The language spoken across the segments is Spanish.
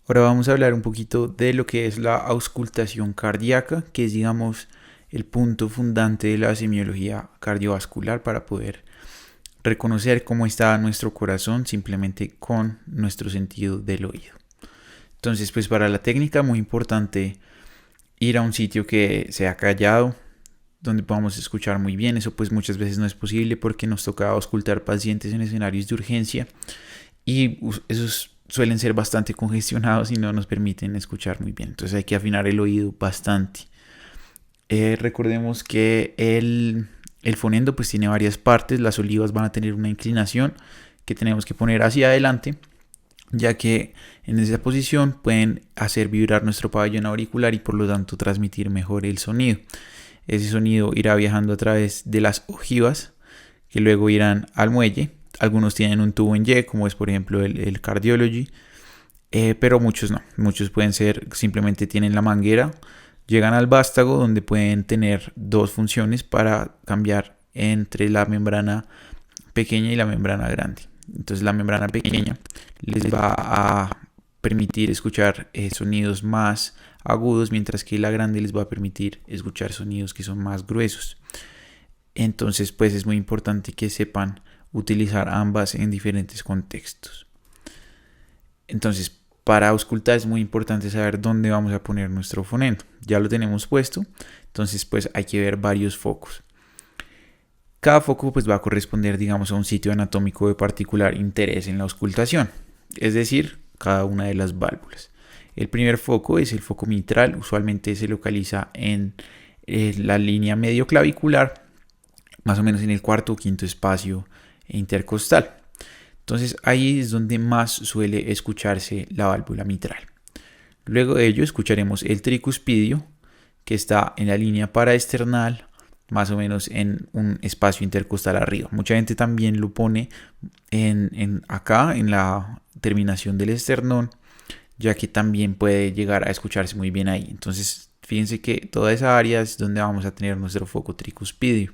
Ahora vamos a hablar un poquito de lo que es la auscultación cardíaca, que es, digamos, el punto fundante de la semiología cardiovascular para poder reconocer cómo está nuestro corazón simplemente con nuestro sentido del oído. Entonces, pues para la técnica muy importante ir a un sitio que sea callado, donde podamos escuchar muy bien. Eso pues muchas veces no es posible porque nos toca auscultar pacientes en escenarios de urgencia y esos suelen ser bastante congestionados y no nos permiten escuchar muy bien. Entonces hay que afinar el oído bastante. Recordemos que el fonendo pues tiene varias partes. Las olivas van a tener una inclinación que tenemos que poner hacia adelante, ya que en esa posición pueden hacer vibrar nuestro pabellón auricular y por lo tanto transmitir mejor el sonido. Ese sonido irá viajando a través de las ojivas que luego irán al muelle. Algunos tienen un tubo en Y, como es por ejemplo el Cardiology, pero muchos no. Muchos pueden ser, simplemente tienen la manguera, llegan al vástago donde pueden tener dos funciones para cambiar entre la membrana pequeña y la membrana grande. Entonces la membrana pequeña les va a permitir escuchar sonidos más agudos, mientras que la grande les va a permitir escuchar sonidos que son más gruesos. Entonces pues es muy importante que sepan utilizar ambas en diferentes contextos. Entonces para auscultar es muy importante saber dónde vamos a poner nuestro fonendo. Ya lo tenemos puesto, entonces pues hay que ver varios focos. Cada foco pues va a corresponder, digamos, a un sitio anatómico de particular interés en la auscultación, es decir, cada una de las válvulas. El primer foco es el foco mitral, usualmente se localiza en la línea medio clavicular, más o menos en el cuarto o quinto espacio intercostal. Entonces ahí es donde más suele escucharse la válvula mitral. Luego de ello escucharemos el tricuspidio, que está en la línea paraesternal, más o menos en un espacio intercostal arriba. Mucha gente también lo pone acá, en la terminación del esternón, ya que también puede llegar a escucharse muy bien ahí. Entonces, fíjense que toda esa área es donde vamos a tener nuestro foco tricuspidio.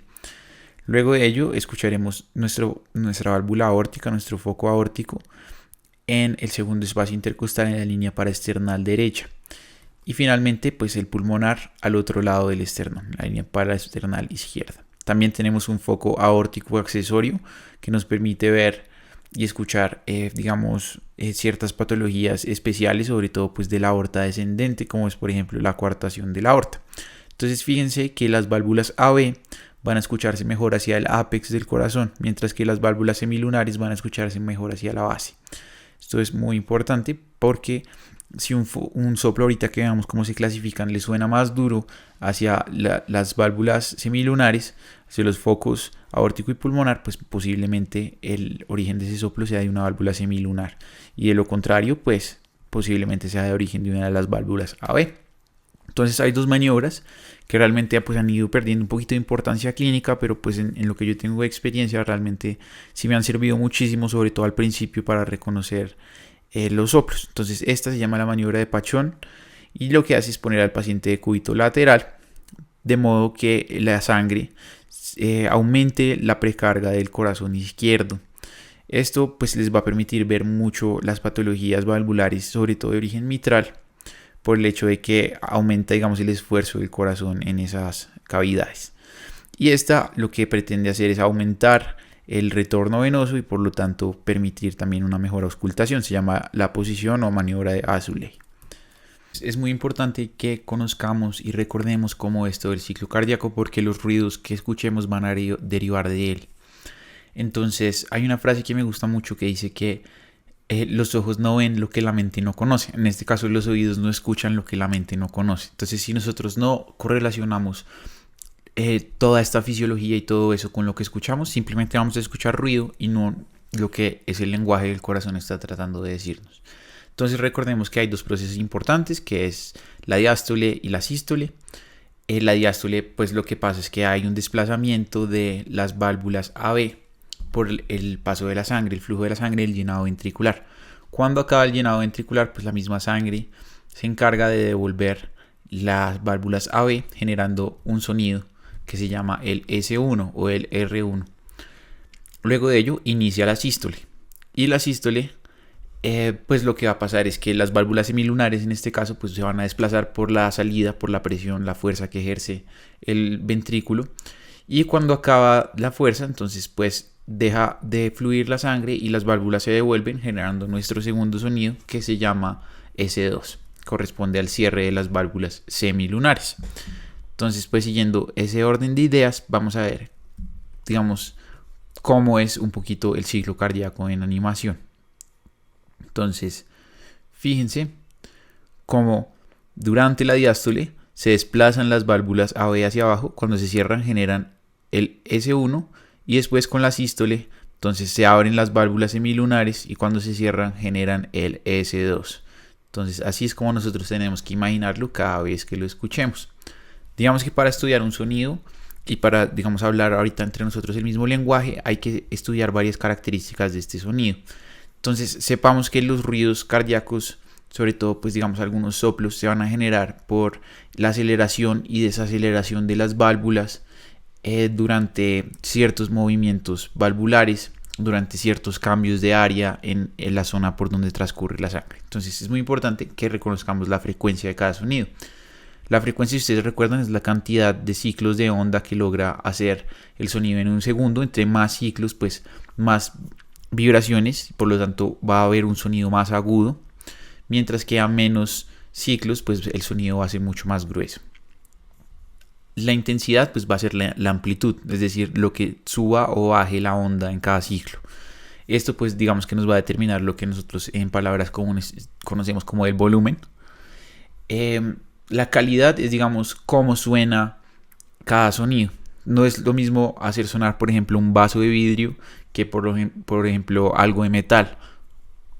Luego de ello, escucharemos nuestra válvula aórtica, nuestro foco aórtico, en el segundo espacio intercostal en la línea paraesternal derecha. Y finalmente, pues el pulmonar al otro lado del esternón, la línea paraesternal izquierda. También tenemos un foco aórtico accesorio que nos permite ver y escuchar, ciertas patologías especiales, sobre todo pues de la aorta descendente, como es por ejemplo la coartación de la aorta. Entonces fíjense que las válvulas AB van a escucharse mejor hacia el ápex del corazón, mientras que las válvulas semilunares van a escucharse mejor hacia la base. Esto es muy importante porque si un soplo, ahorita que veamos cómo se clasifican, le suena más duro hacia las válvulas semilunares, hacia los focos aórtico y pulmonar, pues posiblemente el origen de ese soplo sea de una válvula semilunar. Y de lo contrario, pues posiblemente sea de origen de una de las válvulas AB. Entonces hay dos maniobras que realmente pues, han ido perdiendo un poquito de importancia clínica, pero pues en lo que yo tengo de experiencia realmente sí me han servido muchísimo, sobre todo al principio para reconocer los soplos. Entonces esta se llama la maniobra de Pachón y lo que hace es poner al paciente de cúbito lateral de modo que la sangre aumente la precarga del corazón izquierdo. Esto pues les va a permitir ver mucho las patologías valvulares, sobre todo de origen mitral, por el hecho de que aumenta, digamos, el esfuerzo del corazón en esas cavidades. Y esta lo que pretende hacer es aumentar el retorno venoso y por lo tanto permitir también una mejor auscultación. Se llama la posición o maniobra de Azoulay. Es muy importante que conozcamos y recordemos cómo es todo el ciclo cardíaco porque los ruidos que escuchemos van a derivar de él. Entonces hay una frase que me gusta mucho que dice que los ojos no ven lo que la mente no conoce. En este caso los oídos no escuchan lo que la mente no conoce. Entonces si nosotros no correlacionamos toda esta fisiología y todo eso con lo que escuchamos, simplemente vamos a escuchar ruido y no lo que es el lenguaje del corazón está tratando de decirnos. Entonces recordemos que hay dos procesos importantes, que es la diástole y la sístole. La diástole, pues lo que pasa es que hay un desplazamiento de las válvulas AB por el paso de la sangre, el flujo de la sangre, el llenado ventricular. Cuando acaba el llenado ventricular, pues la misma sangre se encarga de devolver las válvulas AB generando un sonido que se llama el S1 o el R1. Luego de ello inicia la sístole y la sístole pues lo que va a pasar es que las válvulas semilunares en este caso pues se van a desplazar por la salida, por la presión, la fuerza que ejerce el ventrículo, y cuando acaba la fuerza entonces pues deja de fluir la sangre y las válvulas se devuelven generando nuestro segundo sonido que se llama S2, corresponde al cierre de las válvulas semilunares. Entonces pues siguiendo ese orden de ideas vamos a ver, digamos, cómo es un poquito el ciclo cardíaco en animación. Entonces, fíjense cómo durante la diástole se desplazan las válvulas AB hacia abajo, cuando se cierran generan el S1 y después con la sístole, entonces se abren las válvulas semilunares y cuando se cierran generan el S2. Entonces así es como nosotros tenemos que imaginarlo cada vez que lo escuchemos. Digamos que para estudiar un sonido y para, digamos, hablar ahorita entre nosotros el mismo lenguaje, hay que estudiar varias características de este sonido. Entonces sepamos que los ruidos cardíacos, sobre todo pues digamos algunos soplos, se van a generar por la aceleración y desaceleración de las válvulas durante ciertos movimientos valvulares, durante ciertos cambios de área en la zona por donde transcurre la sangre. Entonces es muy importante que reconozcamos la frecuencia de cada sonido. La frecuencia, si ustedes recuerdan, es la cantidad de ciclos de onda que logra hacer el sonido en un segundo. Entre más ciclos, pues más vibraciones, por lo tanto va a haber un sonido más agudo, mientras que a menos ciclos pues el sonido va a ser mucho más grueso. La intensidad pues va a ser la amplitud, es decir, lo que suba o baje la onda en cada ciclo. Esto pues digamos que nos va a determinar lo que nosotros en palabras comunes conocemos como el volumen. La calidad es, digamos, cómo suena cada sonido. No es lo mismo hacer sonar, por ejemplo, un vaso de vidrio que por ejemplo algo de metal.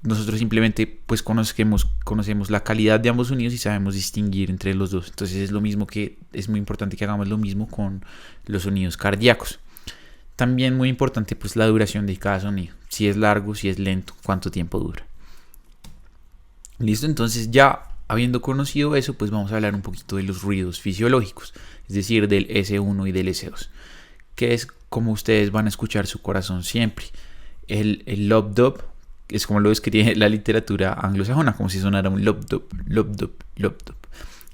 Nosotros simplemente pues conocemos la calidad de ambos sonidos y sabemos distinguir entre los dos. Entonces es lo mismo, que es muy importante que hagamos lo mismo con los sonidos cardíacos. También muy importante pues la duración de cada sonido. Si es largo, si es lento, cuánto tiempo dura. Listo, entonces ya habiendo conocido eso, pues vamos a hablar un poquito de los ruidos fisiológicos, es decir, del S1 y del S2, que es como ustedes van a escuchar su corazón siempre. El lop-dop es como lo describe la literatura anglosajona, como si sonara un lop-dop, lop-dop, lop-dop.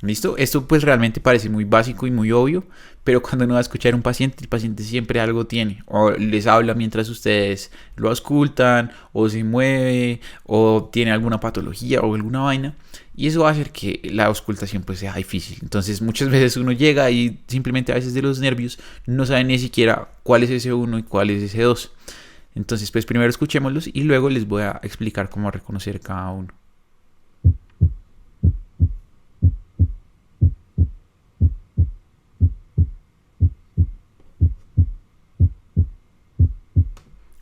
¿Listo? Esto pues realmente parece muy básico y muy obvio, pero cuando uno va a escuchar a un paciente, el paciente siempre algo tiene, o les habla mientras ustedes lo auscultan, o se mueve, o tiene alguna patología o alguna vaina, y eso va a hacer que la auscultación pues sea difícil. Entonces muchas veces uno llega y simplemente a veces de los nervios no sabe ni siquiera cuál es ese 1 y cuál es ese 2. Entonces pues primero escuchémoslos y luego les voy a explicar cómo reconocer cada uno.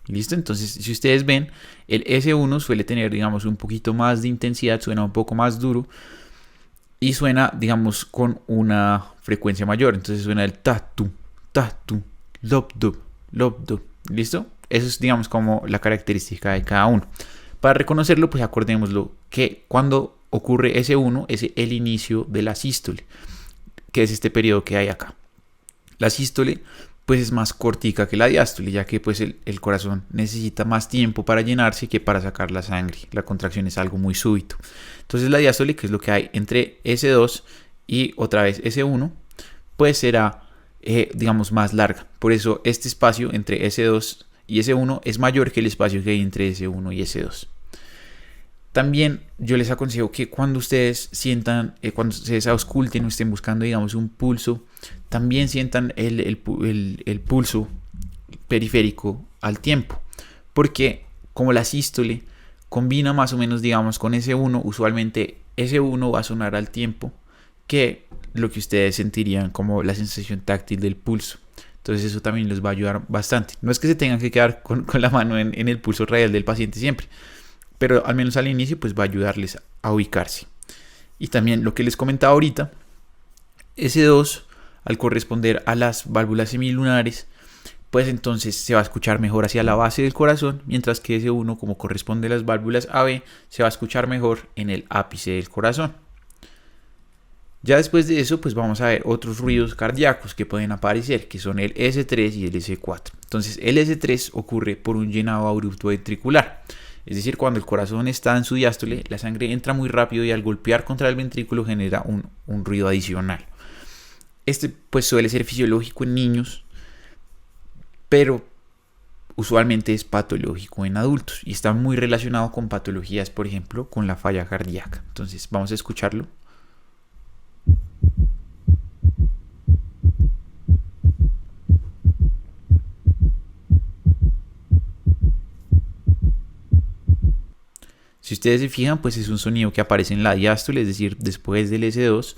¿Listo? Entonces, si ustedes ven, el S1 suele tener, digamos, un poquito más de intensidad, suena un poco más duro y suena, digamos, con una frecuencia mayor. Entonces suena el tatu, lop-dop, lop-dop. ¿Listo? Eso es, digamos, como la característica de cada uno. Para reconocerlo, pues acordémoslo que cuando ocurre S1 es el inicio de la sístole, que es este periodo que hay acá. La sístole pues es más cortica que la diástole, ya que pues el corazón necesita más tiempo para llenarse que para sacar la sangre. La contracción es algo muy súbito. Entonces la diástole, que es lo que hay entre S2 y otra vez S1, pues será, digamos, más larga. Por eso este espacio entre S2 y S1 es mayor que el espacio que hay entre S1 y S2. También yo les aconsejo que cuando ustedes sientan, cuando ustedes ausculten o estén buscando, digamos, un pulso, también sientan el pulso periférico al tiempo. Porque como la sístole combina más o menos, digamos, con S1, usualmente S1 va a sonar al tiempo que lo que ustedes sentirían como la sensación táctil del pulso. Entonces eso también les va a ayudar bastante. No es que se tengan que quedar con la mano en el pulso radial del paciente siempre, pero al menos al inicio pues va a ayudarles a ubicarse. Y también lo que les comentaba ahorita, S2 al corresponder a las válvulas semilunares, pues entonces se va a escuchar mejor hacia la base del corazón, mientras que S1, como corresponde a las válvulas AB, se va a escuchar mejor en el ápice del corazón. Ya después de eso, pues vamos a ver otros ruidos cardíacos que pueden aparecer, que son el S3 y el S4. Entonces el S3 ocurre por un llenado abrupto ventricular. Es decir, cuando el corazón está en su diástole, la sangre entra muy rápido y al golpear contra el ventrículo genera un ruido adicional. Este pues suele ser fisiológico en niños, pero usualmente es patológico en adultos y está muy relacionado con patologías, por ejemplo, con la falla cardíaca. Entonces vamos a escucharlo. Si ustedes se fijan, pues es un sonido que aparece en la diástole, es decir, después del S2,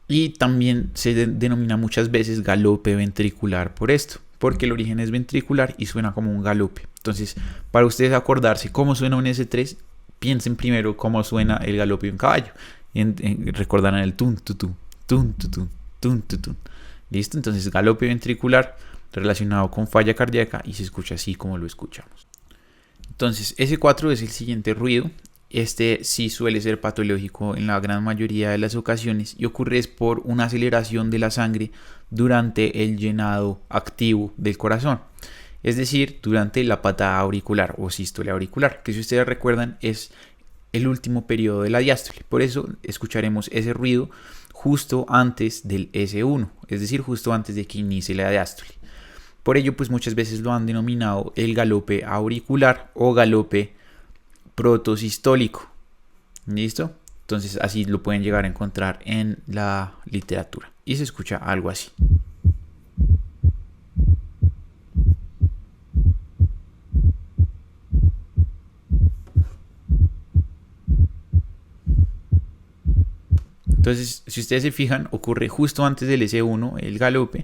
y también se denomina muchas veces galope ventricular por esto, porque el origen es ventricular y suena como un galope. Entonces, para ustedes acordarse cómo suena un S3, piensen primero cómo suena el galope de un caballo. Recordarán el tun, tutun, tun, tutun, tun, tutun. ¿Listo? Entonces, galope ventricular relacionado con falla cardíaca y se escucha así como lo escuchamos. Entonces, S4 es el siguiente ruido. Este sí suele ser patológico en la gran mayoría de las ocasiones y ocurre por una aceleración de la sangre durante el llenado activo del corazón, es decir, durante la patada auricular o sístole auricular, que si ustedes recuerdan es el último periodo de la diástole. Por eso escucharemos ese ruido justo antes del S1, es decir, justo antes de que inicie la diástole. Por ello, pues muchas veces lo han denominado el galope auricular o galope protosistólico. ¿Listo? Entonces así lo pueden llegar a encontrar en la literatura. Y se escucha algo así. Entonces, si ustedes se fijan, ocurre justo antes del S1, el galope.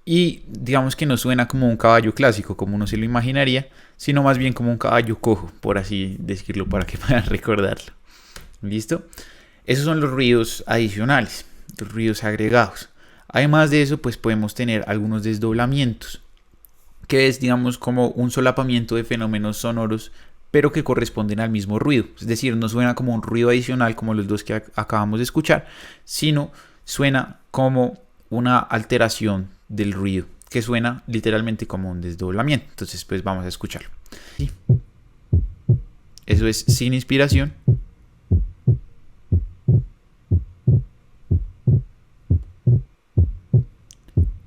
Y digamos que no suena como un caballo clásico, como uno se lo imaginaría, sino más bien como un caballo cojo, por así decirlo, para que puedan recordarlo. ¿Listo? Esos son los ruidos adicionales, los ruidos agregados. Además de eso, pues podemos tener algunos desdoblamientos, que es, digamos, como un solapamiento de fenómenos sonoros, pero que corresponden al mismo ruido. Es decir, no suena como un ruido adicional como los dos que acabamos de escuchar, sino suena como una alteración del ruido, que suena literalmente como un desdoblamiento. Entonces, pues vamos a escucharlo. ¿Sí? Eso es sin inspiración.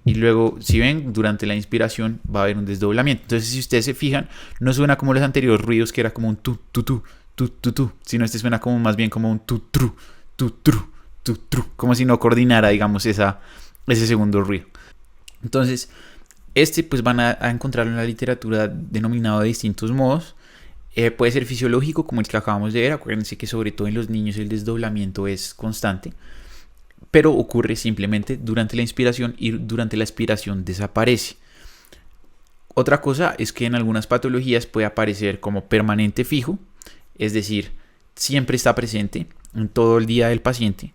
Y luego, si ven, durante la inspiración va a haber un desdoblamiento. Entonces, si ustedes se fijan, no suena como los anteriores ruidos, que era como un tu, tu, tu, tu, tu, tu, sino este suena como más bien como un tu, tru, tu, tru, tu, tru, como si no coordinara, digamos, ese segundo ruido. Entonces, pues van a encontrarlo en la literatura denominado de distintos modos. Puede ser fisiológico, como el que acabamos de ver. Acuérdense que sobre todo en los niños el desdoblamiento es constante, pero ocurre simplemente durante la inspiración y durante la expiración desaparece. Otra cosa es que en algunas patologías puede aparecer como permanente fijo, es decir, siempre está presente en todo el día del paciente.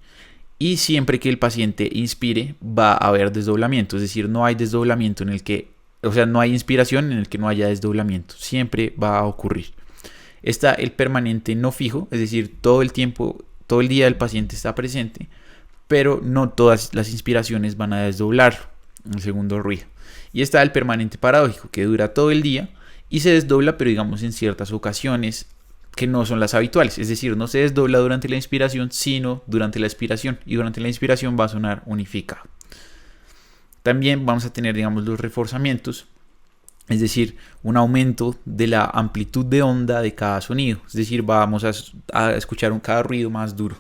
Y siempre que el paciente inspire va a haber desdoblamiento, es decir, no hay desdoblamiento no hay inspiración en el que no haya desdoblamiento, siempre va a ocurrir. Está el permanente no fijo, es decir, todo el tiempo, todo el día el paciente está presente, pero no todas las inspiraciones van a desdoblar el segundo ruido. Y está el permanente paradójico, que dura todo el día y se desdobla, pero digamos en ciertas ocasiones que no son las habituales, es decir, no se desdobla durante la inspiración, sino durante la expiración, y durante la inspiración va a sonar unificado. También vamos a tener, digamos, los reforzamientos, es decir, un aumento de la amplitud de onda de cada sonido, es decir, vamos a escuchar cada ruido más duro.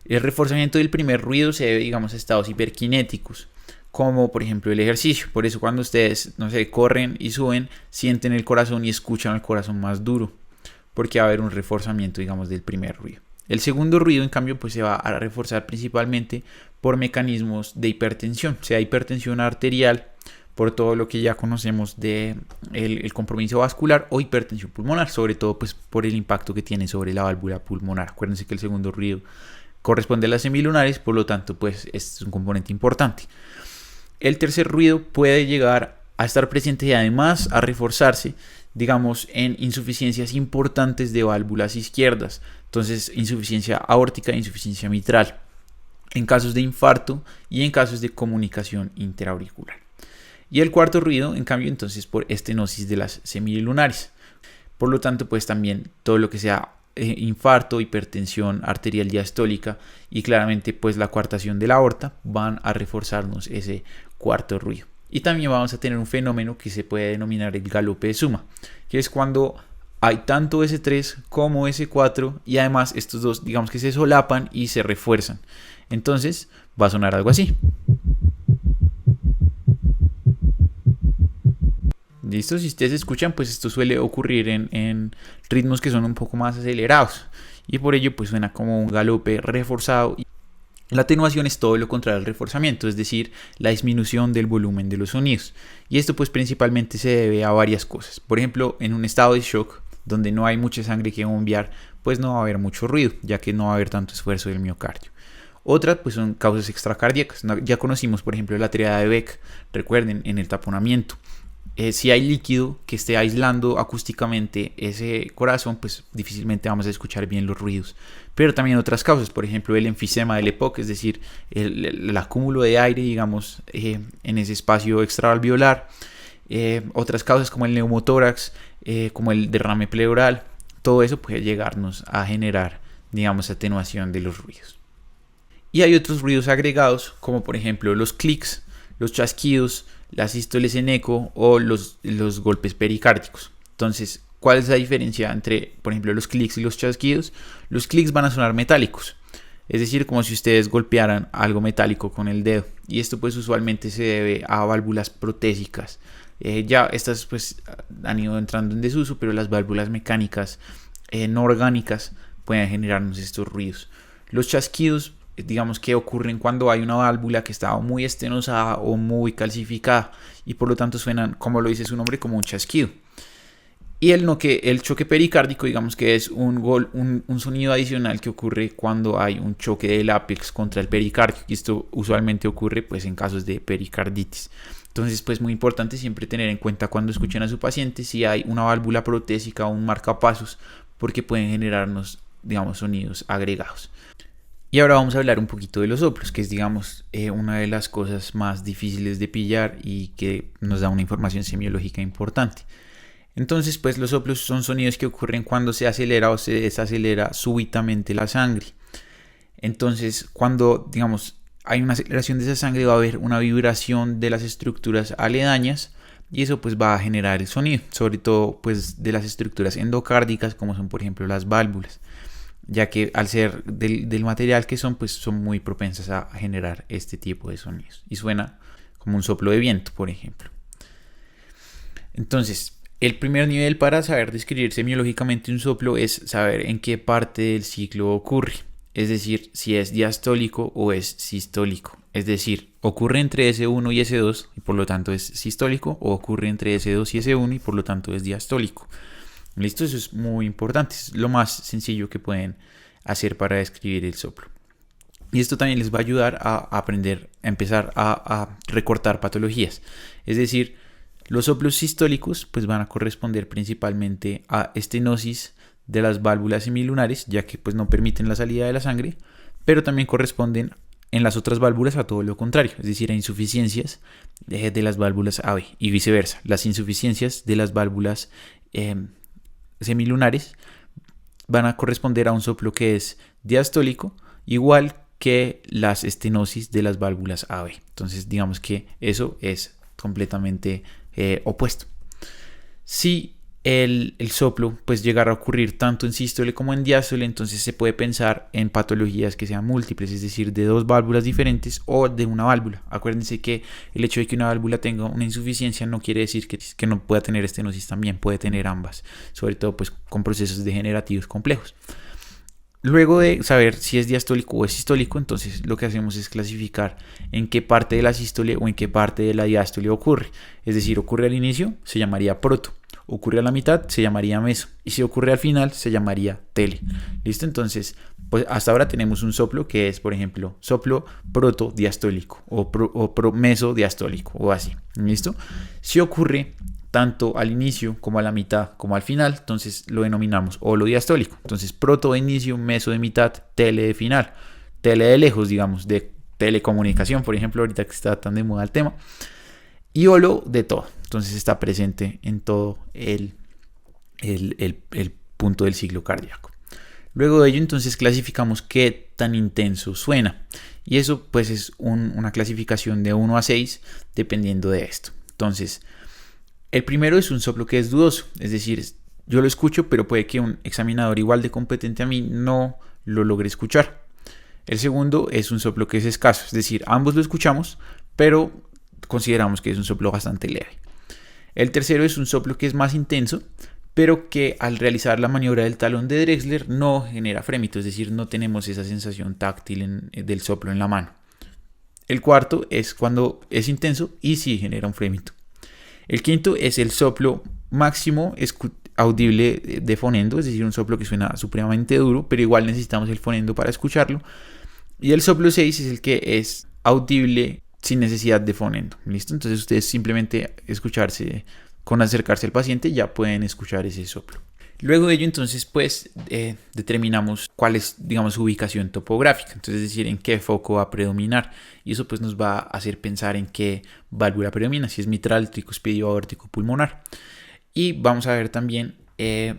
El reforzamiento del primer ruido se debe, digamos, a estados hiperkinéticos, como por ejemplo el ejercicio. Por eso cuando ustedes, no sé, corren y suben, sienten el corazón y escuchan el corazón más duro, porque va a haber un reforzamiento, digamos, del primer ruido. El segundo ruido, en cambio, pues se va a reforzar principalmente por mecanismos de hipertensión, sea hipertensión arterial, por todo lo que ya conocemos de el compromiso vascular, o hipertensión pulmonar, sobre todo pues por el impacto que tiene sobre la válvula pulmonar. Acuérdense que el segundo ruido corresponde a las semilunares, por lo tanto pues es un componente importante. El tercer ruido puede llegar a estar presente y además a reforzarse, digamos, en insuficiencias importantes de válvulas izquierdas, entonces insuficiencia aórtica e insuficiencia mitral, en casos de infarto y en casos de comunicación interauricular. Y el cuarto ruido, en cambio, entonces por estenosis de las semilunares. Por lo tanto, pues también todo lo que sea infarto, hipertensión arterial diastólica y claramente pues la coartación de la aorta van a reforzarnos ese cuarto ruido. Y también vamos a tener un fenómeno que se puede denominar el galope de suma, que es cuando hay tanto S3 como S4 y además estos dos digamos que se solapan y se refuerzan. Entonces va a sonar algo así. ¿Listo? Si ustedes escuchan, pues esto suele ocurrir en ritmos que son un poco más acelerados y por ello pues suena como un galope reforzado. La atenuación es todo lo contrario al reforzamiento, es decir, la disminución del volumen de los sonidos. Y esto pues principalmente se debe a varias cosas. Por ejemplo, en un estado de shock, donde no hay mucha sangre que bombear, pues no va a haber mucho ruido, ya que no va a haber tanto esfuerzo del miocardio. Otras pues son causas extracardíacas. Ya conocimos, por ejemplo, la triada de Beck, recuerden, en el taponamiento. Si hay líquido que esté aislando acústicamente ese corazón, pues difícilmente vamos a escuchar bien los ruidos. Pero también otras causas, por ejemplo el enfisema del EPOC, es decir, el acúmulo de aire, digamos, en ese espacio extravalvular. Otras causas como el neumotórax, como el derrame pleural, todo eso puede llegarnos a generar, digamos, atenuación de los ruidos. Y hay otros ruidos agregados, como por ejemplo los clics, los chasquidos, las sístoles en eco o los golpes pericárdicos. Entonces, ¿cuál es la diferencia entre, por ejemplo, los clics y los chasquidos? Los clics van a sonar metálicos, es decir, como si ustedes golpearan algo metálico con el dedo. Y esto pues usualmente se debe a válvulas protésicas. Ya estas pues han ido entrando en desuso, pero las válvulas mecánicas no orgánicas pueden generarnos estos ruidos. Los chasquidos, digamos que ocurren cuando hay una válvula que está muy estenosada o muy calcificada y por lo tanto suenan, como lo dice su nombre, como un chasquido. Y el choque pericárdico, digamos que es un sonido adicional que ocurre cuando hay un choque del ápex contra el pericardio, y esto usualmente ocurre pues en casos de pericarditis. Entonces pues muy importante siempre tener en cuenta cuando escuchen a su paciente si hay una válvula protésica o un marcapasos, porque pueden generarnos, digamos, sonidos agregados. Y ahora vamos a hablar un poquito de los soplos, que es, digamos, una de las cosas más difíciles de pillar y que nos da una información semiológica importante. Entonces, pues los soplos son sonidos que ocurren cuando se acelera o se desacelera súbitamente la sangre. Entonces, cuando, digamos, hay una aceleración de esa sangre, va a haber una vibración de las estructuras aledañas y eso pues va a generar el sonido, sobre todo pues de las estructuras endocárdicas, como son por ejemplo las válvulas, ya que al ser del material que son, pues son muy propensas a generar este tipo de sonidos. Y suena como un soplo de viento, por ejemplo. Entonces, el primer nivel para saber describir semiológicamente un soplo es saber en qué parte del ciclo ocurre. Es decir, si es diastólico o es sistólico. Es decir, ocurre entre S1 y S2 y por lo tanto es sistólico, o ocurre entre S2 y S1 y por lo tanto es diastólico. ¿Listo? Eso es muy importante, es lo más sencillo que pueden hacer para describir el soplo. Y esto también les va a ayudar a aprender, a empezar a recortar patologías. Es decir, los soplos sistólicos pues van a corresponder principalmente a estenosis de las válvulas semilunares, ya que pues no permiten la salida de la sangre, pero también corresponden en las otras válvulas a todo lo contrario, es decir, a insuficiencias de las válvulas AB y viceversa. Las insuficiencias de las válvulas semilunares van a corresponder a un soplo que es diastólico, igual que las estenosis de las válvulas AB. Entonces digamos que eso es completamente opuesto. Si el soplo pues llegara a ocurrir tanto en sístole como en diástole, entonces se puede pensar en patologías que sean múltiples, es decir, de dos válvulas diferentes o de una válvula. Acuérdense que el hecho de que una válvula tenga una insuficiencia no quiere decir que no pueda tener estenosis, también puede tener ambas, sobre todo pues con procesos degenerativos complejos. Luego de saber si es diastólico o es sistólico, entonces lo que hacemos es clasificar en qué parte de la sístole o en qué parte de la diástole ocurre. Es decir, ocurre al inicio, se llamaría proto. Ocurre a la mitad, se llamaría meso. Y si ocurre al final, se llamaría tele. ¿Listo? Entonces, pues hasta ahora tenemos un soplo que es, por ejemplo, soplo protodiastólico o mesodiastólico o así. ¿Listo? Si ocurre tanto al inicio como a la mitad como al final, entonces lo denominamos holodiastólico. Entonces, proto de inicio, meso de mitad, tele de final. Tele de lejos, digamos, de telecomunicación, por ejemplo, ahorita que está tan de moda el tema. Y holo de todo. Entonces está presente en todo el el punto del ciclo cardíaco. Luego de ello, entonces clasificamos qué tan intenso suena. Y eso pues es una clasificación de 1 a 6 dependiendo de esto. Entonces, el primero es un soplo que es dudoso. Es decir, yo lo escucho, pero puede que un examinador igual de competente a mí no lo logre escuchar. El segundo es un soplo que es escaso. Es decir, ambos lo escuchamos, pero consideramos que es un soplo bastante leve. El tercero es un soplo que es más intenso, pero que al realizar la maniobra del talón de Drexler no genera frémito, es decir, no tenemos esa sensación táctil del soplo en la mano. El cuarto es cuando es intenso y sí genera un frémito. El quinto es el soplo máximo audible de fonendo, es decir, un soplo que suena supremamente duro, pero igual necesitamos el fonendo para escucharlo. Y el soplo 6 es el que es audible sin necesidad de fonendo. ¿Listo? Entonces ustedes simplemente con acercarse al paciente ya pueden escuchar ese soplo. Luego de ello, entonces, pues determinamos cuál es, digamos, su ubicación topográfica. Entonces, es decir, en qué foco va a predominar. Y eso pues nos va a hacer pensar en qué válvula predomina, si es mitral, tricuspidio, aórtico, pulmonar. Y vamos a ver también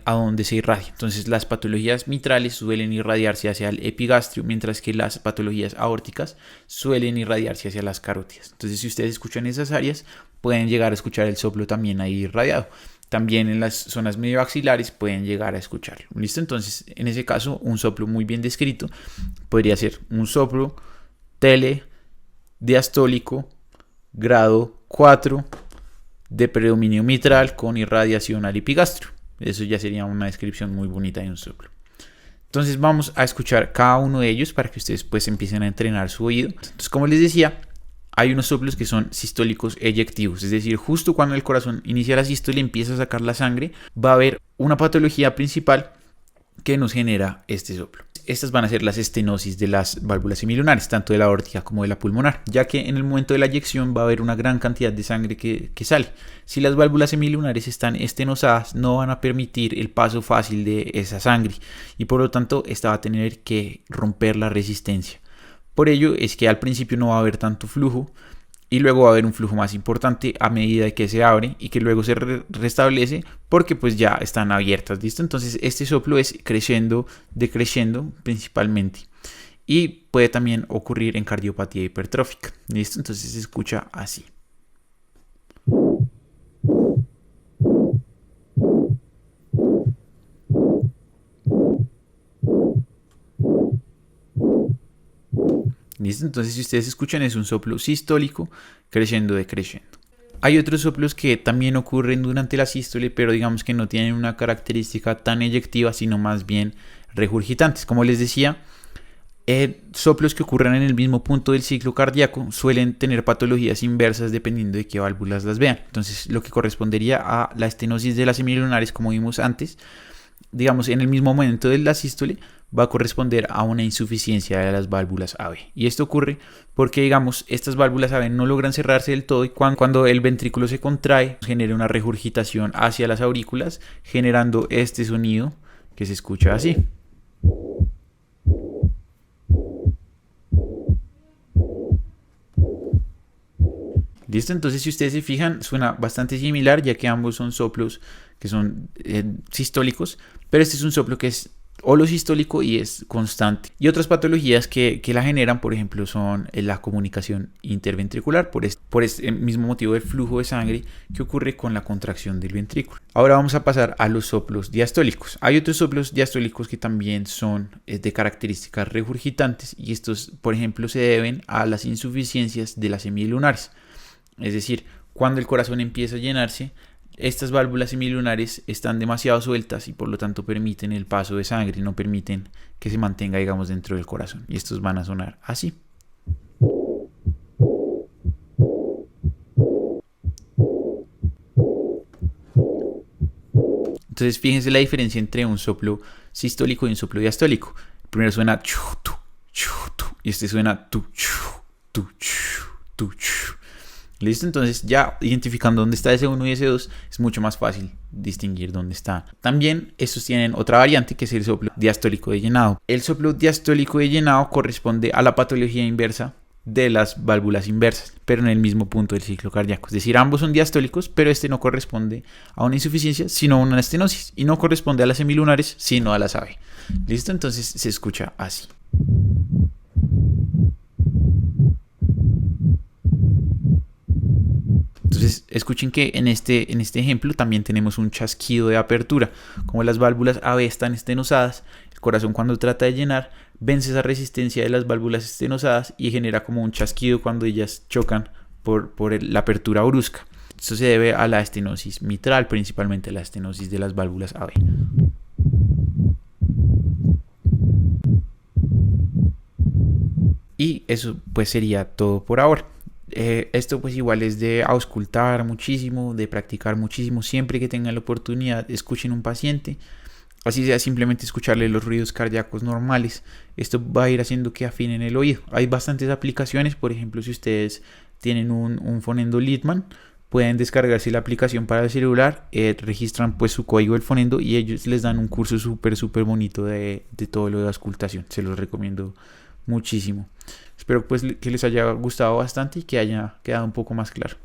a dónde se irradia. Entonces, las patologías mitrales suelen irradiarse hacia el epigastrio, mientras que las patologías aórticas suelen irradiarse hacia las carótidas. Entonces, si ustedes escuchan esas áreas, pueden llegar a escuchar el soplo también ahí irradiado. También en las zonas medioaxilares pueden llegar a escucharlo. ¿Listo? Entonces, en ese caso, un soplo muy bien descrito podría ser un soplo diastólico, grado 4, de predominio mitral con irradiación al epigastrio. Eso ya sería una descripción muy bonita de un soplo. Entonces vamos a escuchar cada uno de ellos para que ustedes pues empiecen a entrenar su oído. Entonces, como les decía, hay unos soplos que son sistólicos eyectivos, es decir, justo cuando el corazón inicia la sístole y empieza a sacar la sangre, va a haber una patología principal que nos genera este soplo. Estas van a ser las estenosis de las válvulas semilunares, tanto de la aórtica como de la pulmonar, ya que en el momento de la eyección va a haber una gran cantidad de sangre que sale. Si las válvulas semilunares están estenosadas, no van a permitir el paso fácil de esa sangre y por lo tanto esta va a tener que romper la resistencia. Por ello es que al principio no va a haber tanto flujo y luego va a haber un flujo más importante a medida que se abre y que luego se restablece porque pues ya están abiertas, ¿listo? Entonces este soplo es creciendo, decreciendo principalmente y puede también ocurrir en cardiopatía hipertrófica, ¿listo? Entonces se escucha así. ¿Listo? Entonces, si ustedes escuchan, es un soplo sistólico creciendo, decreciendo. Hay otros soplos que también ocurren durante la sístole, pero digamos que no tienen una característica tan eyectiva, sino más bien regurgitantes. Como les decía, soplos que ocurren en el mismo punto del ciclo cardíaco suelen tener patologías inversas dependiendo de qué válvulas las vean. Entonces, lo que correspondería a la estenosis de las semilunares, como vimos antes, digamos, en el mismo momento de la sístole, va a corresponder a una insuficiencia de las válvulas AV. Y esto ocurre porque, digamos, estas válvulas AV no logran cerrarse del todo y cuando el ventrículo se contrae, genera una regurgitación hacia las aurículas, generando este sonido que se escucha así. ¿Listo? Entonces, si ustedes se fijan, suena bastante similar, ya que ambos son soplos que son sistólicos, pero este es un soplo que es holosistólico y es constante. Y otras patologías que la generan, por ejemplo, son la comunicación interventricular, por este mismo motivo del flujo de sangre que ocurre con la contracción del ventrículo. Ahora vamos a pasar a los soplos diastólicos. Hay otros soplos diastólicos que también son de características regurgitantes y estos, por ejemplo, se deben a las insuficiencias de las semilunares. Es decir, cuando el corazón empieza a llenarse, estas válvulas semilunares están demasiado sueltas y por lo tanto permiten el paso de sangre, no permiten que se mantenga, digamos, dentro del corazón. Y estos van a sonar así. Entonces, fíjense la diferencia entre un soplo sistólico y un soplo diastólico. El primero suena chu, tu, y este suena tu, tu, tu. ¿Listo? Entonces ya identificando dónde está S1 y S2 es mucho más fácil distinguir dónde está. También estos tienen otra variante que es el soplo diastólico de llenado. El soplo diastólico de llenado corresponde a la patología inversa de las válvulas inversas, pero en el mismo punto del ciclo cardíaco. Es decir, ambos son diastólicos, pero este no corresponde a una insuficiencia, sino a una estenosis, y no corresponde a las semilunares, sino a las AV. ¿Listo? Entonces se escucha así. Entonces, escuchen que en este ejemplo también tenemos un chasquido de apertura. Como las válvulas AV están estenosadas, el corazón cuando trata de llenar vence esa resistencia de las válvulas estenosadas y genera como un chasquido cuando ellas chocan por la apertura brusca. Esto se debe a la estenosis mitral, principalmente la estenosis de las válvulas AV. Y eso pues sería todo por ahora. Esto pues igual es de auscultar muchísimo, de practicar muchísimo. Siempre que tengan la oportunidad, escuchen un paciente, así sea simplemente escucharle los ruidos cardíacos normales. Esto va a ir haciendo que afinen el oído. Hay bastantes aplicaciones, por ejemplo, si ustedes tienen un fonendo Leadman, pueden descargarse la aplicación para el celular, registran pues su código del fonendo y ellos les dan un curso súper bonito de todo lo de auscultación. Se los recomiendo muchísimo. Espero pues que les haya gustado bastante y que haya quedado un poco más claro.